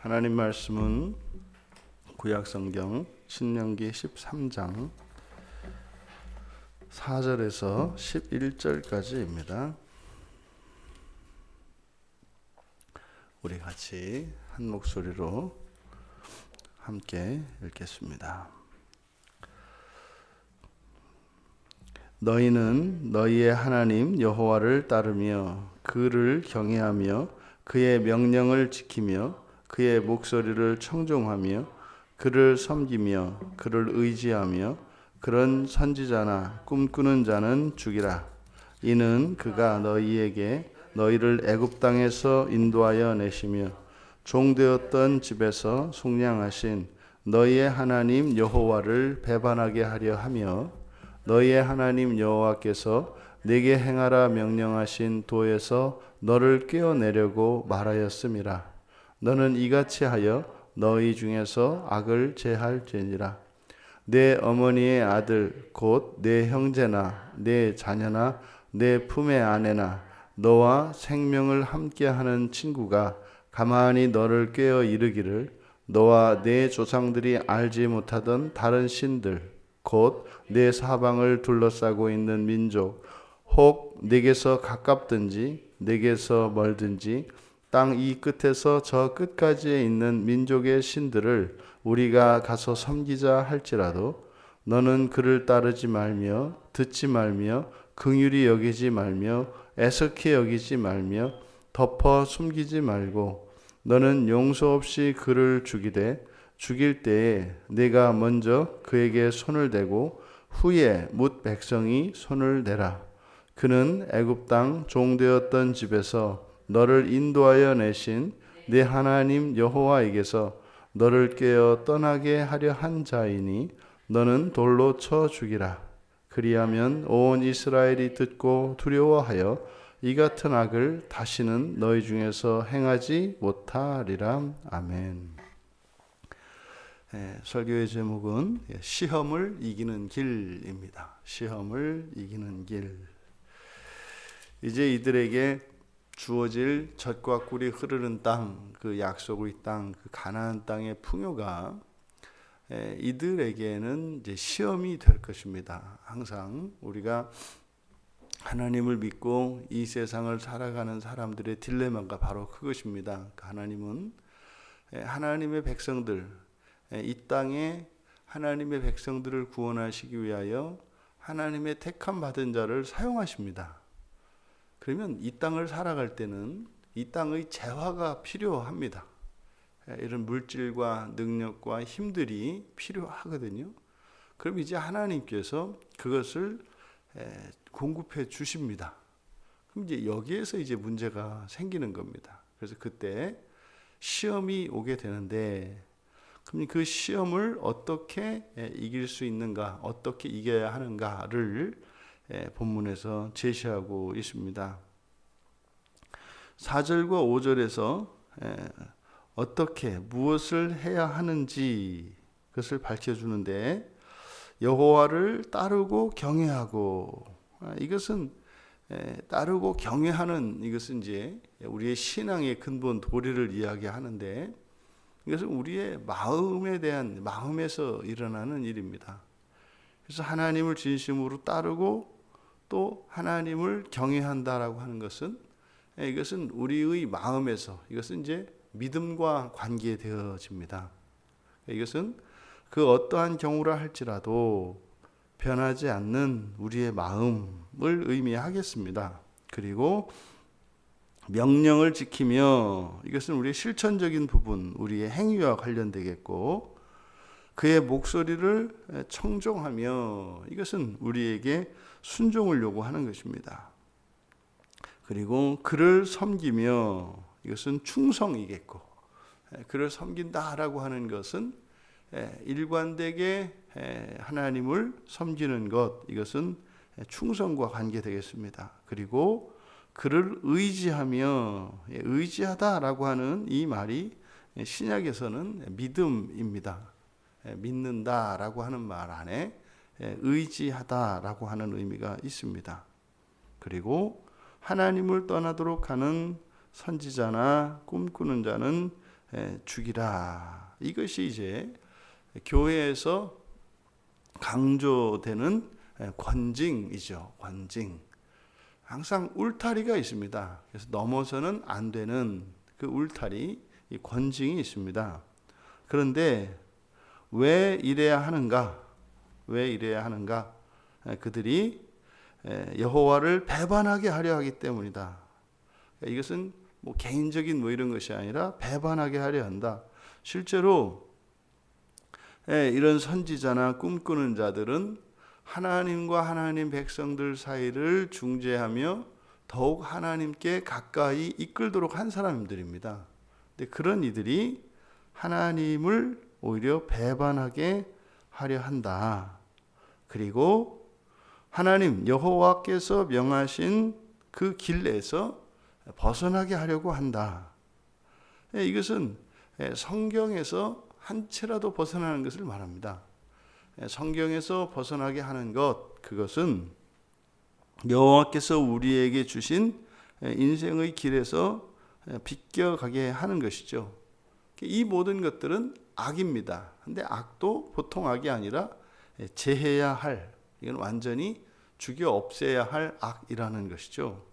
하나님 말씀은 구약성경 신명기 13장 4절에서 11절까지입니다. 우리 같이 한 목소리로 함께 읽겠습니다. 너희는 너희의 하나님 여호와를 따르며 그를 경외하며 그의 명령을 지키며 그의 목소리를 청종하며 그를 섬기며 그를 의지하며 그런 선지자나 꿈꾸는 자는 죽이라. 이는 그가 너희에게 너희를 애굽 땅에서 인도하여 내시며 종되었던 집에서 속량하신 너희의 하나님 여호와를 배반하게 하려 하며 너희의 하나님 여호와께서 내게 행하라 명령하신 도에서 너를 꿰어내려고 말하였음이라. 너는 이같이 하여 너희 중에서 악을 제할지니라. 내 어머니의 아들 곧 내 형제나 내 자녀나 내 품의 아내나 너와 생명을 함께하는 친구가 가만히 너를 꿰어 이르기를 너와 내 조상들이 알지 못하던 다른 신들 곧 내 사방을 둘러싸고 있는 민족 혹 내게서 가깝든지 내게서 멀든지 땅 이 끝에서 저 끝까지에 있는 민족의 신들을 우리가 가서 섬기자 할지라도 너는 그를 따르지 말며 듣지 말며 긍휼히 여기지 말며 애석히 여기지 말며 덮어 숨기지 말고 너는 용서 없이 그를 죽이되 죽일 때에 내가 먼저 그에게 손을 대고 후에 뭇 백성이 손을 대라. 그는 애굽 땅 종되었던 집에서 너를 인도하여 내신 네 하나님 여호와에게서 너를 꿰어 떠나게 하려 한 자이니 너는 돌로 쳐 죽이라. 그리하면 온 이스라엘이 듣고 두려워하여 이 같은 악을 다시는 너희 중에서 행하지 못하리라. 아멘. 설교의 제목은 시험을 이기는 길입니다. 시험을 이기는 길. 이제 이들에게 주어질 젖과 꿀이 흐르는 땅, 그 약속의 땅, 그 가나안 땅의 풍요가 이들에게는 이제 시험이 될 것입니다. 항상 우리가 하나님을 믿고 이 세상을 살아가는 사람들의 딜레마가 바로 그것입니다. 하나님은 하나님의 백성들, 이 땅에 하나님의 백성들을 구원하시기 위하여 하나님의 택함 받은 자를 사용하십니다. 그러면 이 땅을 살아갈 때는 이 땅의 재화가 필요합니다. 이런 물질과 능력과 힘들이 필요하거든요. 그럼 이제 하나님께서 그것을 공급해 주십니다. 그럼 이제 여기에서 이제 문제가 생기는 겁니다. 그래서 그때 시험이 오게 되는데, 그럼 그 시험을 어떻게 이길 수 있는가, 어떻게 이겨야 하는가를 본문에서 제시하고 있습니다. 4절과 5절에서 어떻게 무엇을 해야 하는지 그것을 밝혀주는데, 여호와를 따르고 경외하고, 이것은 따르고 경외하는, 이것은 이제 우리의 신앙의 근본 도리를 이야기하는데, 이것은 우리의 마음에 대한, 마음에서 일어나는 일입니다. 그래서 하나님을 진심으로 따르고 또 하나님을 경외한다라고 하는 것은, 이것은 우리의 마음에서, 이것은 이제 믿음과 관계되어집니다. 이것은 그 어떠한 경우라 할지라도 변하지 않는 우리의 마음을 의미하겠습니다. 그리고 명령을 지키며, 이것은 우리의 실천적인 부분, 우리의 행위와 관련되겠고, 그의 목소리를 청종하며, 이것은 우리에게 순종을 요구하는 것입니다. 그리고 그를 섬기며, 이것은 충성이겠고, 그를 섬긴다라고 하는 것은 일관되게 하나님을 섬기는 것, 이것은 충성과 관계되겠습니다. 그리고 그를 의지하며, 의지하다라고 하는 이 말이 신약에서는 믿음입니다. 믿는다라고 하는 말 안에 의지하다라고 하는 의미가 있습니다. 그리고 하나님을 떠나도록 하는 선지자나 꿈꾸는 자는 죽이라. 이것이 이제 교회에서 강조되는 권징이죠. 권징. 항상 울타리가 있습니다. 그래서 넘어서는 안 되는 그 울타리, 이 권징이 있습니다. 그런데 왜 이래야 하는가? 왜 이래야 하는가? 그들이 여호와를 배반하게 하려 하기 때문이다. 이것은 뭐 개인적인 뭐 이런 것이 아니라 배반하게 하려 한다. 실제로 이런 선지자나 꿈꾸는 자들은 하나님과 하나님 백성들 사이를 중재하며 더욱 하나님께 가까이 이끌도록 한 사람들입니다. 근데 그런 이들이 하나님을 오히려 배반하게 하려 한다. 그리고 하나님 여호와께서 명하신 그 길에서 벗어나게 하려고 한다. 이것은 성경에서 한 채라도 벗어나는 것을 말합니다. 성경에서 벗어나게 하는 것, 그것은 여호와께서 우리에게 주신 인생의 길에서 비껴가게 하는 것이죠. 이 모든 것들은 악입니다. 근데 악도 보통 악이 아니라 제해야 할, 이건 완전히 죽여 없애야 할 악이라는 것이죠.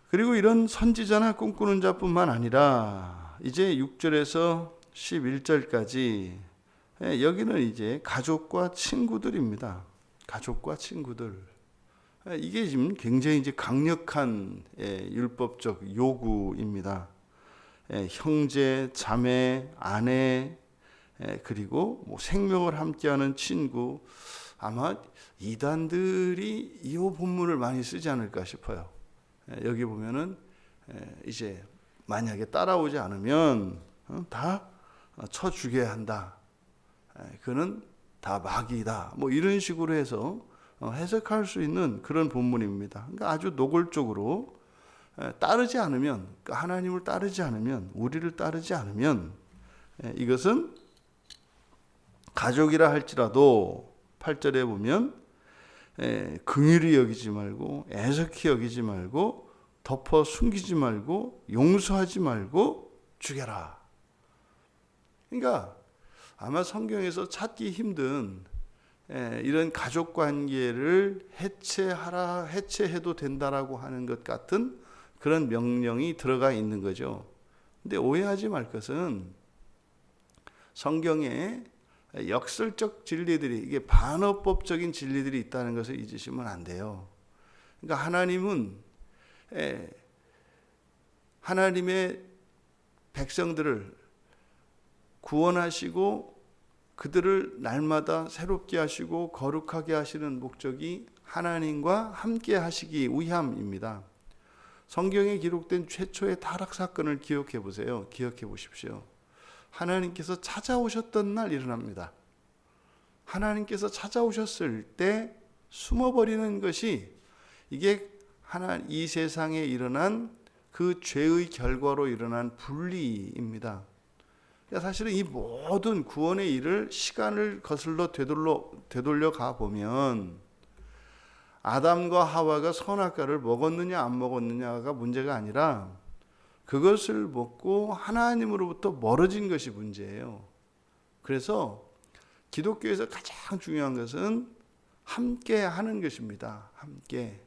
그리고 이런 선지자나 꿈꾸는 자뿐만 아니라 이제 6절에서 11절까지 여기는 이제 가족과 친구들입니다. 가족과 친구들. 이게 지금 굉장히 이제 강력한 율법적 요구입니다. 형제, 자매, 아내, 그리고 뭐 생명을 함께하는 친구. 아마 이단들이 이 본문을 많이 쓰지 않을까 싶어요. 여기 보면은 이제 만약에 따라오지 않으면 다 쳐 죽여야 한다. 그는 다 마귀다. 뭐 이런 식으로 해서 해석할 수 있는 그런 본문입니다. 그러니까 아주 노골적으로 따르지 않으면, 하나님을 따르지 않으면, 우리를 따르지 않으면 이것은 가족이라 할지라도 8절에 보면 긍휼히 여기지 말고 애석히 여기지 말고 덮어 숨기지 말고 용서하지 말고 죽여라. 그러니까 아마 성경에서 찾기 힘든 이런 가족 관계를 해체해도 된다라고 하는 것 같은 그런 명령이 들어가 있는 거죠. 근데 오해하지 말 것은 성경에 역설적 진리들이, 이게 반어법적인 진리들이 있다는 것을 잊으시면 안 돼요. 그러니까 하나님은 하나님의 백성들을 구원하시고 그들을 날마다 새롭게 하시고 거룩하게 하시는 목적이 하나님과 함께 하시기 위함입니다. 성경에 기록된 최초의 타락 사건을 기억해 보세요. 기억해 보십시오. 하나님께서 찾아오셨던 날 일어납니다. 하나님께서 찾아오셨을 때 숨어버리는 것이 이게 이 세상에 일어난 그 죄의 결과로 일어난 분리입니다. 그러니까 사실은 이 모든 구원의 일을 시간을 거슬러 되돌려 가 보면 아담과 하와가 선악과를 먹었느냐 안 먹었느냐가 문제가 아니라 그것을 먹고 하나님으로부터 멀어진 것이 문제예요. 그래서 기독교에서 가장 중요한 것은 함께 하는 것입니다. 함께.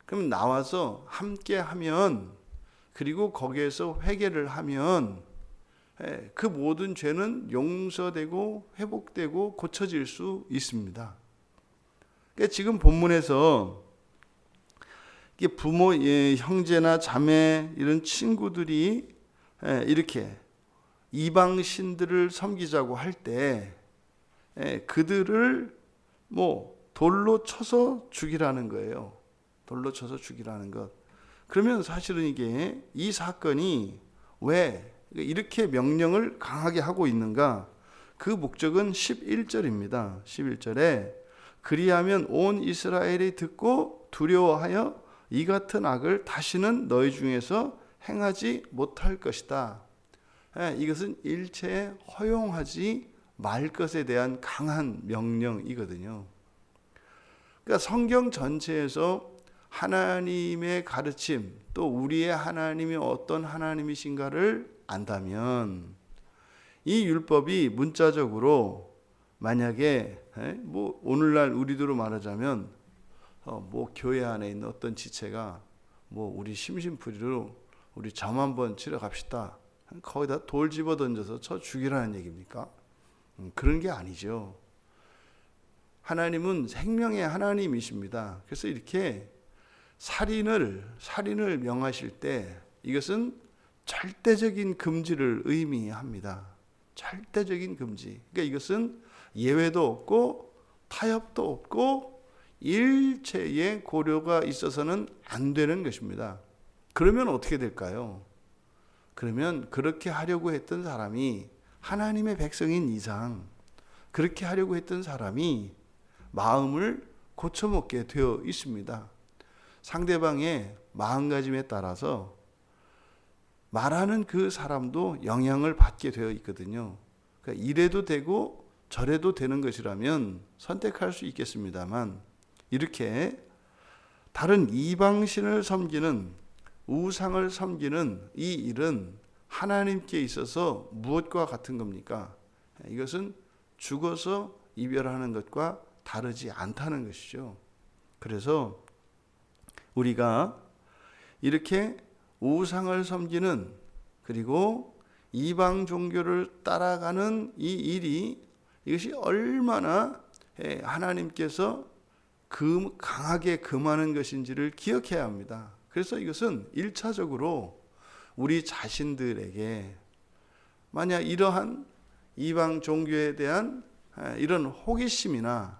그럼 나와서 함께 하면, 그리고 거기에서 회개를 하면 그 모든 죄는 용서되고 회복되고 고쳐질 수 있습니다. 그러니까 지금 본문에서 부모, 형제나 자매 이런 친구들이 이렇게 이방 신들을 섬기자고 할 때 그들을 뭐 돌로 쳐서 죽이라는 거예요. 돌로 쳐서 죽이라는 것. 그러면 사실은 이게 이 사건이 왜 이렇게 명령을 강하게 하고 있는가? 그 목적은 11절입니다. 11절에 그리하면 온 이스라엘이 듣고 두려워하여 이 같은 악을 다시는 너희 중에서 행하지 못할 것이다. 이것은 일체에 허용하지 말 것에 대한 강한 명령이거든요. 그러니까 성경 전체에서 하나님의 가르침, 또 우리의 하나님이 어떤 하나님이신가를 안다면 이 율법이 문자적으로 만약에 뭐 오늘날 우리들로 말하자면 뭐 교회 안에 있는 어떤 지체가 뭐 우리 심심풀이로 우리 점 한번 치러 갑시다. 거기다 돌 집어 던져서 저 죽이라는 얘기입니까? 그런 게 아니죠. 하나님은 생명의 하나님이십니다. 그래서 이렇게 살인을 명하실 때 이것은 절대적인 금지를 의미합니다. 절대적인 금지. 그러니까 이것은 예외도 없고 타협도 없고 일체의 고려가 있어서는 안 되는 것입니다. 그러면 어떻게 될까요? 그러면 그렇게 하려고 했던 사람이 하나님의 백성인 이상 그렇게 하려고 했던 사람이 마음을 고쳐먹게 되어 있습니다. 상대방의 마음가짐에 따라서 말하는 그 사람도 영향을 받게 되어 있거든요. 그러니까 이래도 되고 저래도 되는 것이라면 선택할 수 있겠습니다만 이렇게 다른 이방신을 섬기는 우상을 섬기는 이 일은 하나님께 있어서 무엇과 같은 겁니까? 이것은 죽어서 이별하는 것과 다르지 않다는 것이죠. 그래서 우리가 이렇게 우상을 섬기는 그리고 이방 종교를 따라가는 이 일이 이것이 얼마나 하나님께서 강하게 금하는 것인지를 기억해야 합니다. 그래서 이것은 1차적으로 우리 자신들에게 만약 이러한 이방 종교에 대한 이런 호기심이나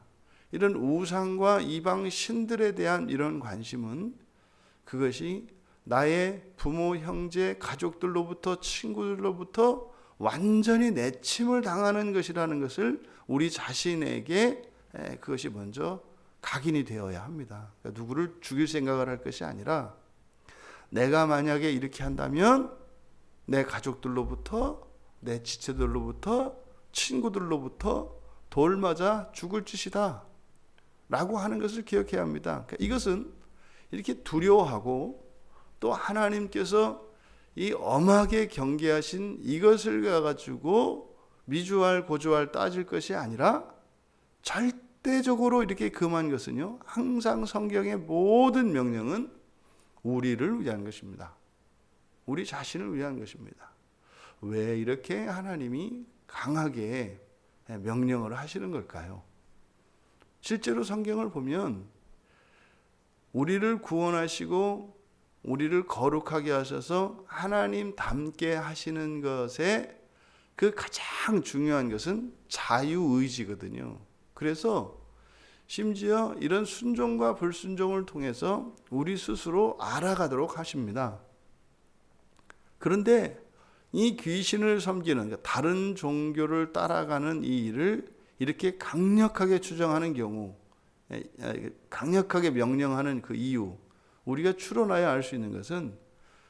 이런 우상과 이방 신들에 대한 이런 관심은 그것이 나의 부모, 형제, 가족들로부터 친구들로부터 완전히 내침을 당하는 것이라는 것을 우리 자신에게 그것이 먼저 각인이 되어야 합니다. 그러니까 누구를 죽일 생각을 할 것이 아니라 내가 만약에 이렇게 한다면 내 가족들로부터 내 지체들로부터 친구들로부터 돌 맞아 죽을 짓이다 라고 하는 것을 기억해야 합니다. 그러니까 이것은 이렇게 두려워하고 또 하나님께서 이 엄하게 경계하신 이것을 가지고 미주알 고주알 따질 것이 아니라 절대적으로 이렇게 금한 것은요, 항상 성경의 모든 명령은 우리를 위한 것입니다. 우리 자신을 위한 것입니다. 왜 이렇게 하나님이 강하게 명령을 하시는 걸까요? 실제로 성경을 보면 우리를 구원하시고 우리를 거룩하게 하셔서 하나님 닮게 하시는 것에 그 가장 중요한 것은 자유의지거든요. 그래서 심지어 이런 순종과 불순종을 통해서 우리 스스로 알아가도록 하십니다. 그런데 이 귀신을 섬기는 다른 종교를 따라가는 이 일을 이렇게 강력하게 추정하는 경우, 강력하게 명령하는 그 이유, 우리가 추론하여 알 수 있는 것은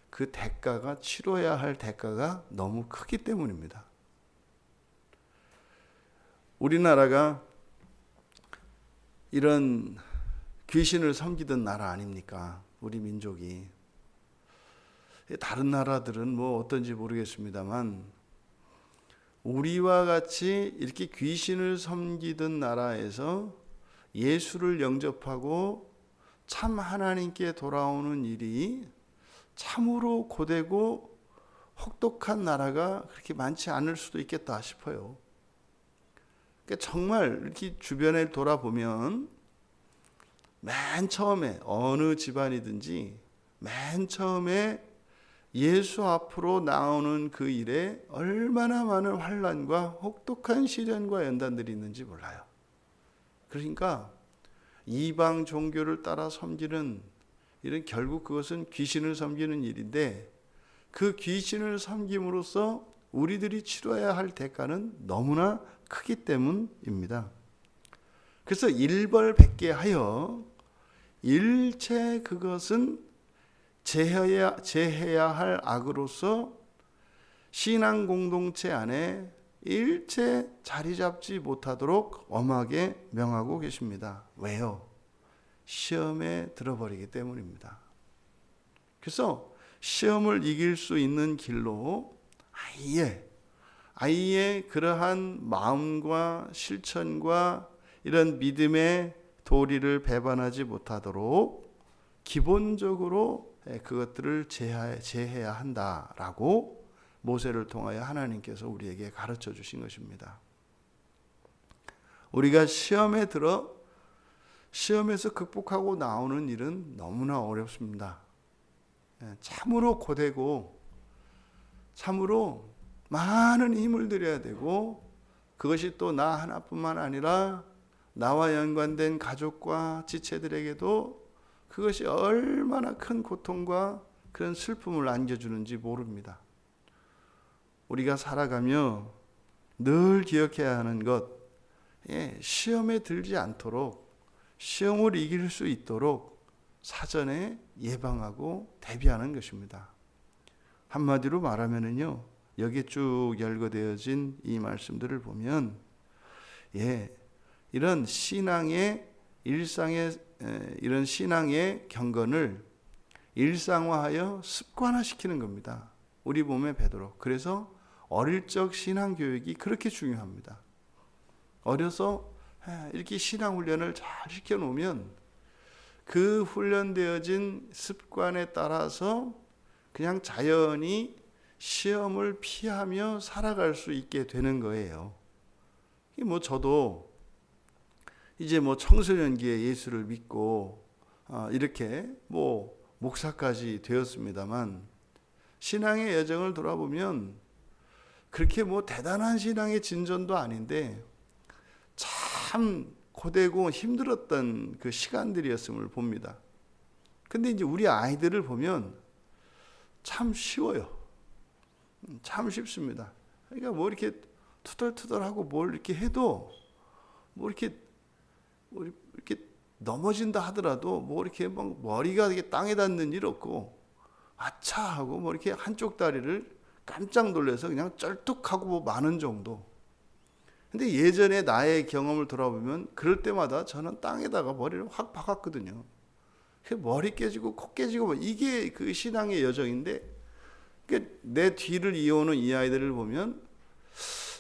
그 대가가 치러야 할 대가가 너무 크기 때문입니다. 우리나라가 이런 귀신을 섬기던 나라 아닙니까? 우리 민족이. 다른 나라들은 뭐 어떤지 모르겠습니다만 우리와 같이 이렇게 귀신을 섬기던 나라에서 예수를 영접하고 참 하나님께 돌아오는 일이 참으로 고되고 혹독한 나라가 그렇게 많지 않을 수도 있겠다 싶어요. 그러니까 정말 이렇게 주변을 돌아보면 맨 처음에 어느 집안이든지 맨 처음에 예수 앞으로 나오는 그 일에 얼마나 많은 환난과 혹독한 시련과 연단들이 있는지 몰라요. 그러니까 이방 종교를 따라 섬기는 일은 결국 그것은 귀신을 섬기는 일인데 그 귀신을 섬김으로써 우리들이 치러야 할 대가는 너무나 크기 때문입니다. 그래서 일벌백계하여 일체 그것은 제해야 할 악으로서 신앙 공동체 안에 일체 자리 잡지 못하도록 엄하게 명하고 계십니다. 왜요? 시험에 들어버리기 때문입니다. 그래서 시험을 이길 수 있는 길로 아예 그러한 마음과 실천과 이런 믿음의 도리를 배반하지 못하도록 기본적으로 그것들을 제해야 한다라고 모세를 통하여 하나님께서 우리에게 가르쳐 주신 것입니다. 우리가 시험에서 극복하고 나오는 일은 너무나 어렵습니다. 참으로 고되고 참으로 많은 힘을 들여야 되고, 그것이 또 나 하나뿐만 아니라 나와 연관된 가족과 지체들에게도 그것이 얼마나 큰 고통과 그런 슬픔을 안겨주는지 모릅니다. 우리가 살아가며 늘 기억해야 하는 것, 시험에 들지 않도록, 시험을 이길 수 있도록 사전에 예방하고 대비하는 것입니다. 한마디로 말하면은요, 여기에 쭉 열거되어진 이 말씀들을 보면, 이런 신앙의 이런 신앙의 경건을 일상화하여 습관화시키는 겁니다. 우리 몸에 배도록. 그래서 어릴 적 신앙 교육이 그렇게 중요합니다. 어려서 이렇게 신앙 훈련을 잘 시켜놓으면 그 훈련되어진 습관에 따라서 그냥 자연히 시험을 피하며 살아갈 수 있게 되는 거예요. 저도 이제 청소년기에 예수를 믿고 이렇게 목사까지 되었습니다만, 신앙의 여정을 돌아보면 그렇게 대단한 신앙의 진전도 아닌데 참 고되고 힘들었던 그 시간들이었음을 봅니다. 근데 이제 우리 아이들을 보면 참 쉬워요. 참 쉽습니다. 그러니까 이렇게 투덜투덜하고 뭘 이렇게 해도 이렇게 넘어진다 하더라도 이렇게 머리가 이렇게 땅에 닿는 일 없고 아차 하고 이렇게 한쪽 다리를 깜짝 놀라서 그냥 쩔뚝하고 마는 정도. 근데 예전에 나의 경험을 돌아보면 그럴 때마다 저는 땅에다가 머리를 확 박았거든요. 머리 깨지고 코 깨지고 이게 그 신앙의 여정인데, 내 뒤를 이어오는 이 아이들을 보면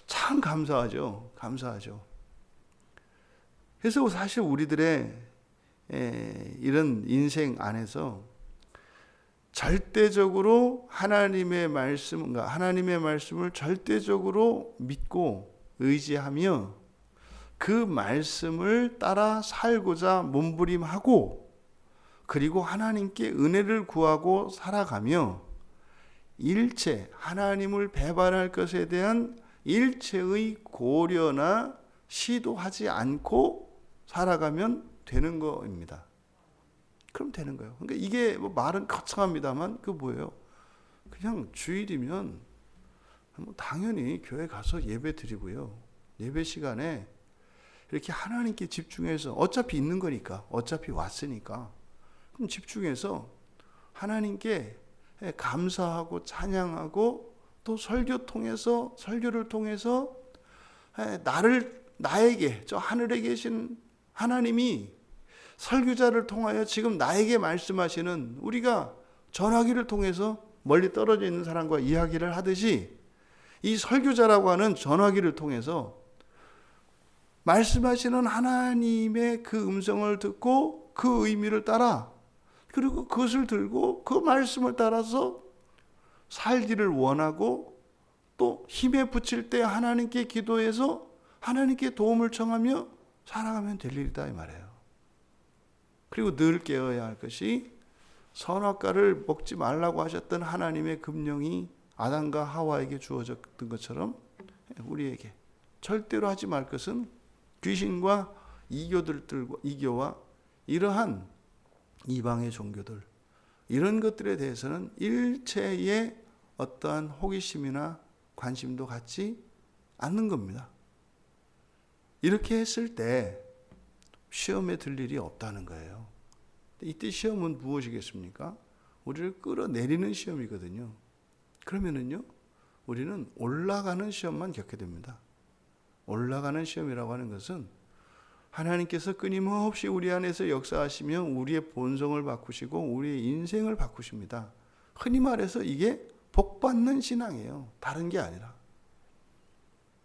참 감사하죠. 그래서 사실 우리들의 이런 인생 안에서 절대적으로 하나님의 말씀을 절대적으로 믿고 의지하며 그 말씀을 따라 살고자 몸부림하고, 그리고 하나님께 은혜를 구하고 살아가며 하나님을 배반할 것에 대한 일체의 고려나 시도하지 않고 살아가면 되는 겁니다. 그럼 되는 거예요. 그러니까 이게 말은 거창합니다만 뭐예요? 그냥 주일이면 당연히 교회 가서 예배 드리고요. 예배 시간에 이렇게 하나님께 집중해서, 어차피 있는 거니까, 어차피 왔으니까, 그럼 집중해서 하나님께 감사하고 찬양하고, 또 설교를 통해서 나에게, 저 하늘에 계신 하나님이 설교자를 통하여 지금 나에게 말씀하시는, 우리가 전화기를 통해서 멀리 떨어져 있는 사람과 이야기를 하듯이 이 설교자라고 하는 전화기를 통해서 말씀하시는 하나님의 그 음성을 듣고 그 의미를 따라, 그리고 그것을 들고 그 말씀을 따라서 살기를 원하고, 또 힘에 부칠 때 하나님께 기도해서 하나님께 도움을 청하며 살아가면 될 일이다 이 말이에요. 그리고 늘 깨어야 할 것이, 선악과를 먹지 말라고 하셨던 하나님의 금령이 아담과 하와에게 주어졌던 것처럼 우리에게 절대로 하지 말 것은 귀신과 이교와 이러한 이방의 종교들, 이런 것들에 대해서는 일체의 어떠한 호기심이나 관심도 갖지 않는 겁니다. 이렇게 했을 때 시험에 들 일이 없다는 거예요. 이때 시험은 무엇이겠습니까? 우리를 끌어내리는 시험이거든요. 그러면은요, 우리는 올라가는 시험만 겪게 됩니다. 올라가는 시험이라고 하는 것은 하나님께서 끊임없이 우리 안에서 역사하시며 우리의 본성을 바꾸시고 우리의 인생을 바꾸십니다. 흔히 말해서 이게 복받는 신앙이에요. 다른 게 아니라.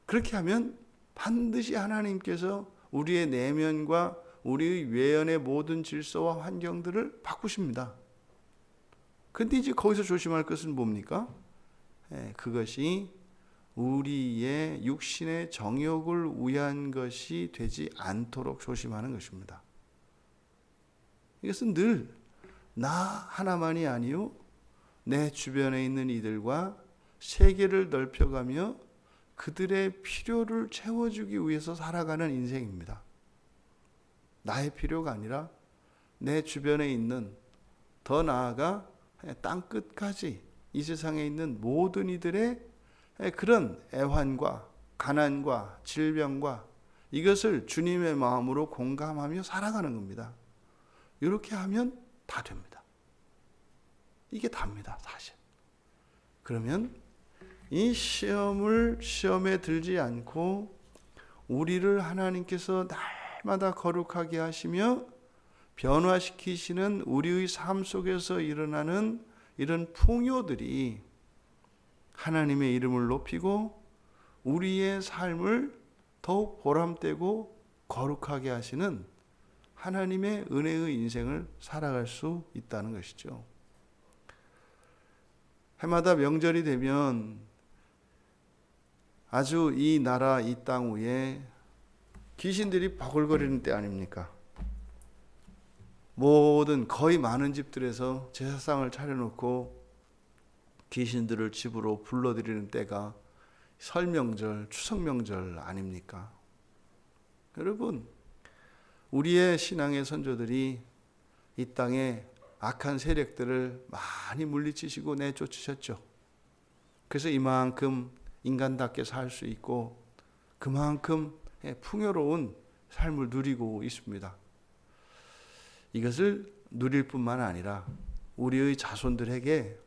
그렇게 하면 반드시 하나님께서 우리의 내면과 우리의 외연의 모든 질서와 환경들을 바꾸십니다. 근데 이제 거기서 조심할 것은 뭡니까? 그것이 우리의 육신의 정욕을 위한 것이 되지 않도록 조심하는 것입니다. 이것은 늘 나 하나만이 아니요 내 주변에 있는 이들과 세계를 넓혀가며 그들의 필요를 채워주기 위해서 살아가는 인생입니다. 나의 필요가 아니라 내 주변에 있는, 더 나아가 땅끝까지 이 세상에 있는 모든 이들의 그런 애환과 가난과 질병과 이것을 주님의 마음으로 공감하며 살아가는 겁니다. 이렇게 하면 다 됩니다. 이게 답니다, 사실. 그러면 이 시험에 들지 않고 우리를 하나님께서 날마다 거룩하게 하시며 변화시키시는 우리의 삶 속에서 일어나는 이런 풍요들이 하나님의 이름을 높이고 우리의 삶을 더욱 보람되고 거룩하게 하시는 하나님의 은혜의 인생을 살아갈 수 있다는 것이죠. 해마다 명절이 되면 아주 이 나라 이 땅 위에 귀신들이 버글거리는 때 아닙니까? 모든 거의 많은 집들에서 제사상을 차려놓고 귀신들을 집으로 불러들이는 때가 설명절, 추석명절 아닙니까? 여러분, 우리의 신앙의 선조들이 이 땅에 악한 세력들을 많이 물리치시고 내쫓으셨죠. 그래서 이만큼 인간답게 살 수 있고 그만큼 풍요로운 삶을 누리고 있습니다. 이것을 누릴 뿐만 아니라 우리의 자손들에게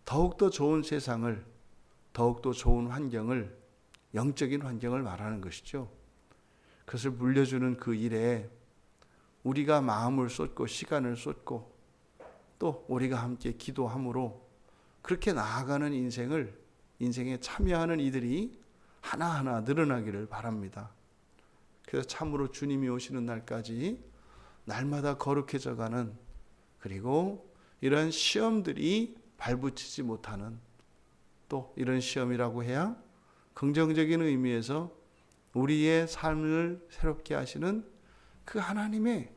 더욱더 좋은 세상을, 더욱더 좋은 환경을, 영적인 환경을 말하는 것이죠. 그것을 물려주는 그 일에 우리가 마음을 쏟고 시간을 쏟고 또 우리가 함께 기도함으로 그렇게 나아가는 인생에 참여하는 이들이 하나하나 늘어나기를 바랍니다. 그래서 참으로 주님이 오시는 날까지 날마다 거룩해져가는, 그리고 이런 시험들이 발붙이지 못하는, 또 이런 시험이라고 해야 긍정적인 의미에서 우리의 삶을 새롭게 하시는 그 하나님의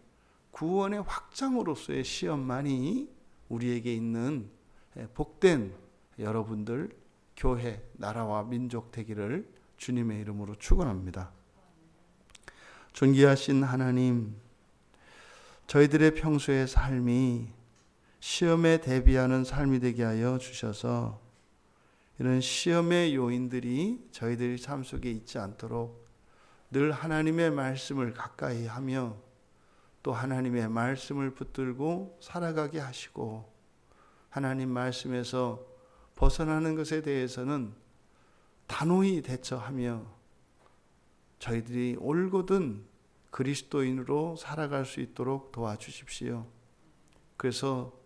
구원의 확장으로서의 시험만이 우리에게 있는 복된 여러분들, 교회, 나라와 민족 되기를 주님의 이름으로 축원합니다. 존귀하신 하나님, 저희들의 평소의 삶이 시험에 대비하는 삶이 되게 하여 주셔서 이런 시험의 요인들이 저희들의 삶 속에 있지 않도록 늘 하나님의 말씀을 가까이 하며 또 하나님의 말씀을 붙들고 살아가게 하시고, 하나님 말씀에서 벗어나는 것에 대해서는 단호히 대처하며 저희들이 올곧은 그리스도인으로 살아갈 수 있도록 도와주십시오. 그래서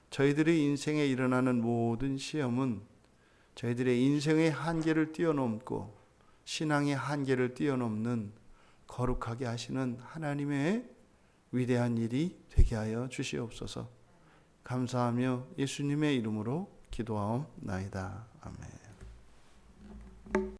저희들의 인생에 일어나는 모든 시험은 저희들의 인생의 한계를 뛰어넘고 신앙의 한계를 뛰어넘는 거룩하게 하시는 하나님의 위대한 일이 되게 하여 주시옵소서. 감사하며 예수님의 이름으로 기도하옵나이다. 아멘.